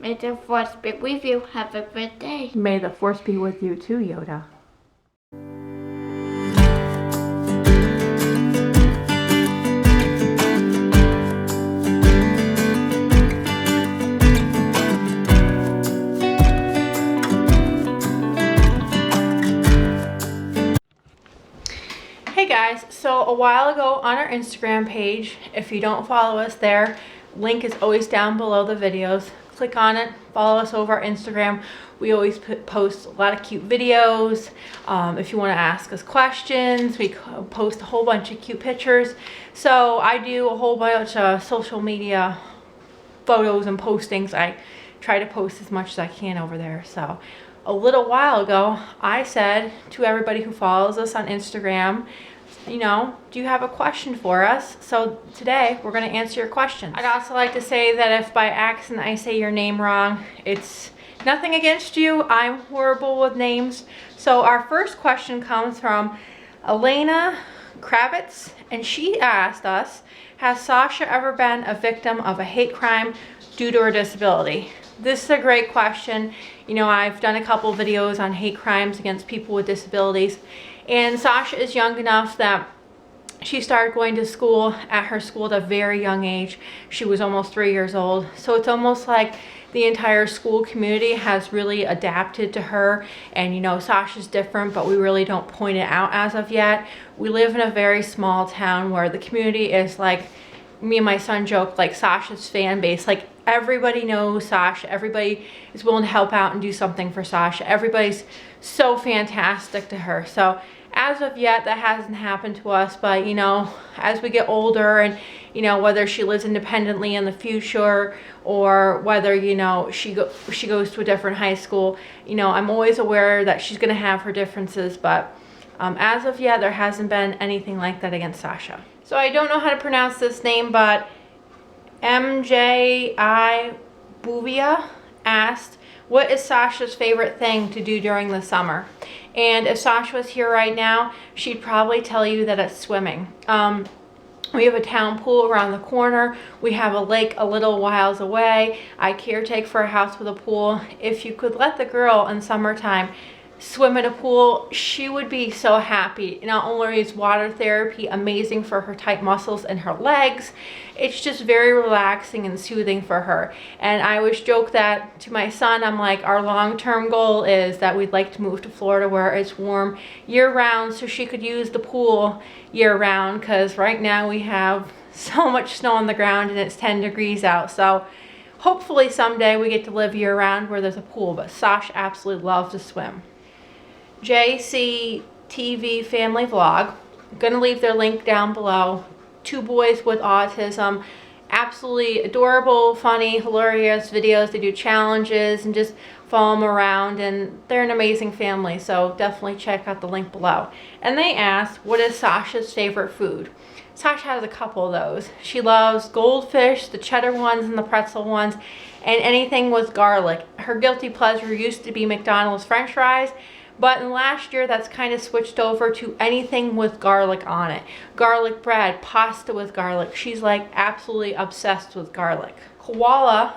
May the force be with you. Have a good day. May the force be with you too, Yoda. Hey guys, so a while ago on our Instagram page, if you don't follow us there, link is always down below the videos. Click on it, follow us over our Instagram. We always post a lot of cute videos. If you want to ask us questions, we post a whole bunch of cute pictures. So I do a whole bunch of social media photos and postings. I try to post as much as I can over there. So a little while ago, I said to everybody who follows us on Instagram, you know, do you have a question for us? So today we're going to answer your questions. I'd also like to say that if by accident I say your name wrong, it's nothing against you. I'm horrible with names. So our first question comes from Elena Kravitz, and she asked us, has Sasha ever been a victim of a hate crime due to her disability? This is a great question. You know, I've done a couple videos on hate crimes against people with disabilities, and Sasha is young enough that she started going to school at her school at a very young age. She was almost 3 years old. So it's almost like the entire school community has really adapted to her. And you know, Sasha's different, but we really don't point it out as of yet. We live in a very small town where the community is like, me and my son joke, like Sasha's fan base. Like everybody knows Sasha. Everybody is willing to help out and do something for Sasha. Everybody's so fantastic to her. So as of yet, that hasn't happened to us, but you know, as we get older and you know, whether she lives independently in the future or whether, you know, she goes to a different high school, you know, I'm always aware that she's going to have her differences, but as of yet, there hasn't been anything like that against Sasha. So I don't know how to pronounce this name, but MJI Buvia asked, what is Sasha's favorite thing to do during the summer? And if Sasha was here right now, she'd probably tell you that it's swimming. We have a town pool around the corner. We have a lake a little whiles away. I caretake for a house with a pool. If you could let the girl in summertime swim in a pool, she would be so happy. Not only is water therapy amazing for her tight muscles and her legs, it's just very relaxing and soothing for her. And I always joke that to my son, I'm like, our long-term goal is that we'd like to move to Florida where it's warm year-round so she could use the pool year-round, because right now we have so much snow on the ground and it's 10 degrees out. So hopefully someday we get to live year-round where there's a pool, but Sasha absolutely loves to swim. JCTV Family Vlog. I'm going to leave their link down below. 2 boys with autism. Absolutely adorable, funny, hilarious videos. They do challenges and just follow them around, and they're an amazing family, so definitely check out the link below. And they asked, what is Sasha's favorite food? Sasha has a couple of those. She loves goldfish, the cheddar ones and the pretzel ones, and anything with garlic. Her guilty pleasure used to be McDonald's French fries, but in the last year, that's kind of switched over to anything with garlic on it. Garlic bread, pasta with garlic. She's like absolutely obsessed with garlic. Koala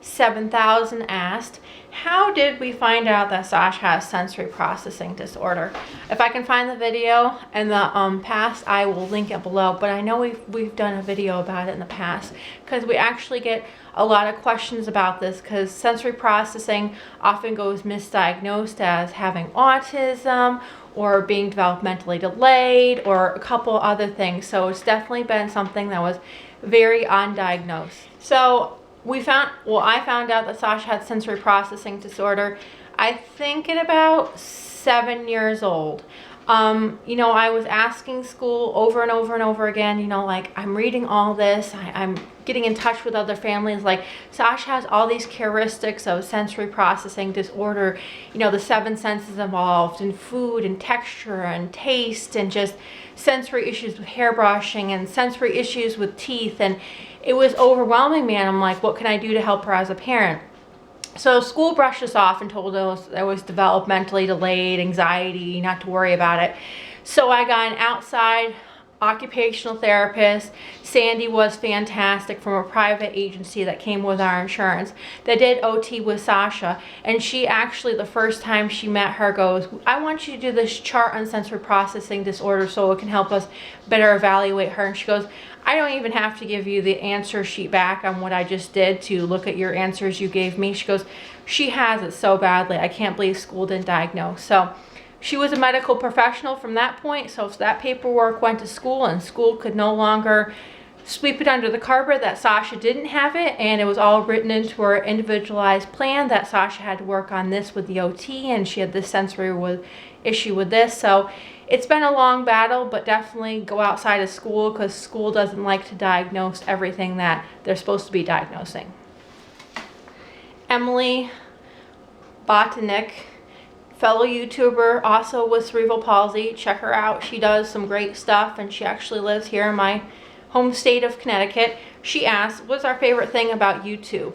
7000 asked, how did we find out that Sasha has sensory processing disorder? If I can find the video in the past, I will link it below, but I know we've done a video about it in the past, because we actually get a lot of questions about this, because sensory processing often goes misdiagnosed as having autism or being developmentally delayed or a couple other things. So it's definitely been something that was very undiagnosed. So I found out that Sasha had sensory processing disorder, I think at about 7 years old. You know, I was asking school over and over and over again, you know, like, I'm reading all this, I'm getting in touch with other families, like, Sasha has all these characteristics of sensory processing disorder, you know, the 7 senses involved, and food and texture and taste, and just sensory issues with hair brushing and sensory issues with teeth, and it was overwhelming me, and I'm like, what can I do to help her as a parent? So school brushed us off and told us I was developmentally delayed, anxiety, not to worry about it. So I got an outside occupational therapist. Sandy was fantastic from a private agency that came with our insurance. They did OT with Sasha, and she actually, the first time she met her, goes, I want you to do this chart on sensory processing disorder so it can help us better evaluate her. And she goes, I don't even have to give you the answer sheet back on what I just did to look at your answers you gave me. She goes, she has it so badly. I can't believe school didn't diagnose. So she was a medical professional from that point. So if that paperwork went to school and school could no longer sweep it under the carpet that Sasha didn't have it, and it was all written into her individualized plan that Sasha had to work on this with the OT, and she had this sensory issue with this. So it's been a long battle, but definitely go outside of school, because school doesn't like to diagnose everything that they're supposed to be diagnosing. Emily Botnick, fellow YouTuber, also with cerebral palsy. Check her out. She does some great stuff, and she actually lives here in my home state of Connecticut. She asked, what's our favorite thing about YouTube?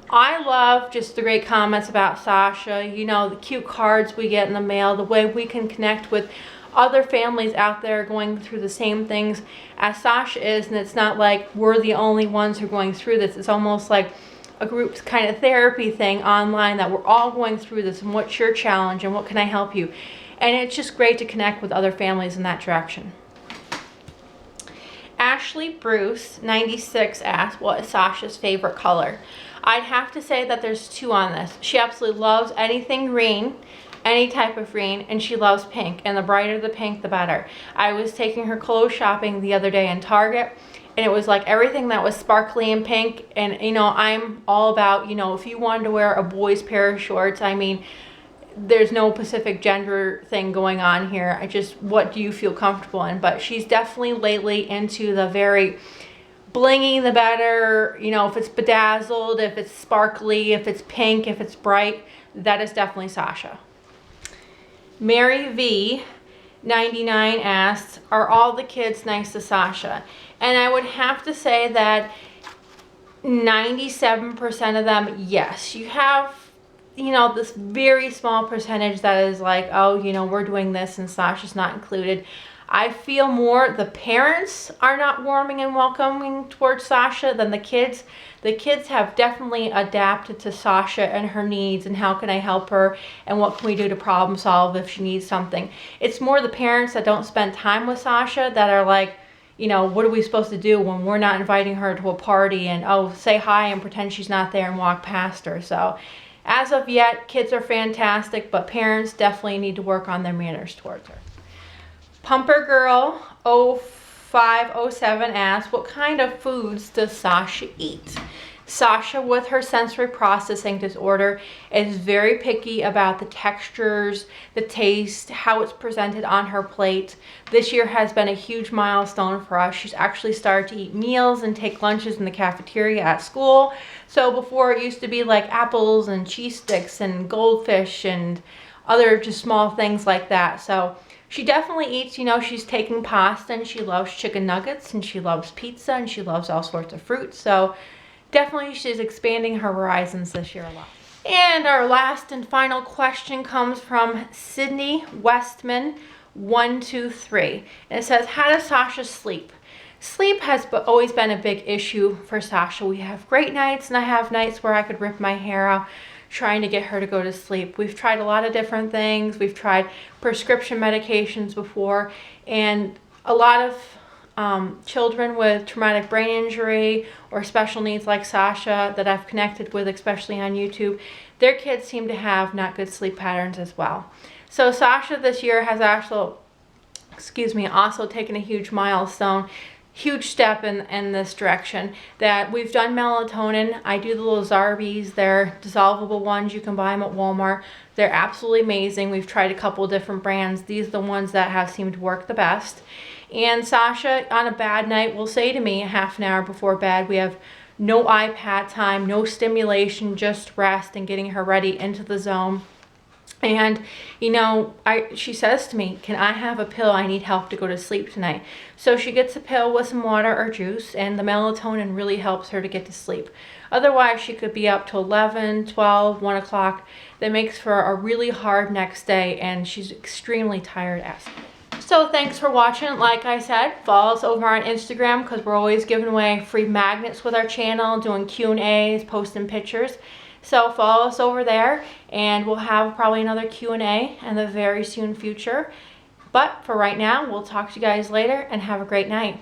I love just the great comments about Sasha, you know, the cute cards we get in the mail, the way we can connect with other families out there going through the same things as Sasha is, and it's not like we're the only ones who are going through this. It's almost like a group kind of therapy thing online, that we're all going through this, and what's your challenge and what can I help you? And it's just great to connect with other families in that direction. Ashley Bruce 96 asked, what is Sasha's favorite color? I'd have to say that there's two on this. She absolutely loves anything green, any type of green, and she loves pink, and the brighter the pink the better. I was taking her clothes shopping the other day in Target, and it was like everything that was sparkly and pink. And you know, I'm all about, you know, if you wanted to wear a boy's pair of shorts, I mean, there's no specific gender thing going on here. I just, what do you feel comfortable in? But she's definitely lately into the very blingy the better, you know, if it's bedazzled, if it's sparkly, if it's pink, if it's bright, that is definitely Sasha. Mary V 99 asks, are all the kids nice to Sasha? And I would have to say that 97% of them, yes. You have, you know, this very small percentage that is like, oh, you know, we're doing this and Sasha's not included. I feel more the parents are not warming and welcoming towards Sasha than the kids. The kids have definitely adapted to Sasha and her needs, and how can I help her, and what can we do to problem solve if she needs something. It's more the parents that don't spend time with Sasha that are like, you know, what are we supposed to do when we're not inviting her to a party, and oh, say hi and pretend she's not there and walk past her. So as of yet, kids are fantastic, but parents definitely need to work on their manners towards her. Pumper Girl 0507 asks, what kind of foods does Sasha eat? Sasha, with her sensory processing disorder, is very picky about the textures, the taste, how it's presented on her plate. This year has been a huge milestone for us. She's actually started to eat meals and take lunches in the cafeteria at school. So before, it used to be like apples and cheese sticks and goldfish and other just small things like that. So she definitely eats, you know, she's taking pasta, and she loves chicken nuggets, and she loves pizza, and she loves all sorts of fruit. So definitely she's expanding her horizons this year a lot. And our last and final question comes from Sydney Westman 123. And it says, how does Sasha sleep? Sleep has always been a big issue for Sasha. We have great nights, and I have nights where I could rip my hair out trying to get her to go to sleep. We've tried a lot of different things. We've tried prescription medications before, and a lot of children with traumatic brain injury or special needs like Sasha that I've connected with, especially on YouTube, their kids seem to have not good sleep patterns as well. So Sasha this year has also taken a huge milestone, huge step in this direction, that we've done melatonin. I do the little Zarbees. They're dissolvable ones. You can buy them at Walmart. They're absolutely amazing. We've tried a couple different brands. These are the ones that have seemed to work the best. And Sasha, on a bad night, will say to me half an hour before bed, we have no iPad time, no stimulation, just rest and getting her ready into the zone. And, you know, she says to me, can I have a pill? I need help to go to sleep tonight. So she gets a pill with some water or juice, and the melatonin really helps her to get to sleep. Otherwise, she could be up to 11, 12, 1 o'clock. That makes for a really hard next day, and she's extremely tired as well. So thanks for watching. Like I said, follow us over on Instagram because we're always giving away free magnets with our channel, doing Q&As, posting pictures. So follow us over there, and we'll have probably another Q&A in the very soon future. But for right now, we'll talk to you guys later, and have a great night.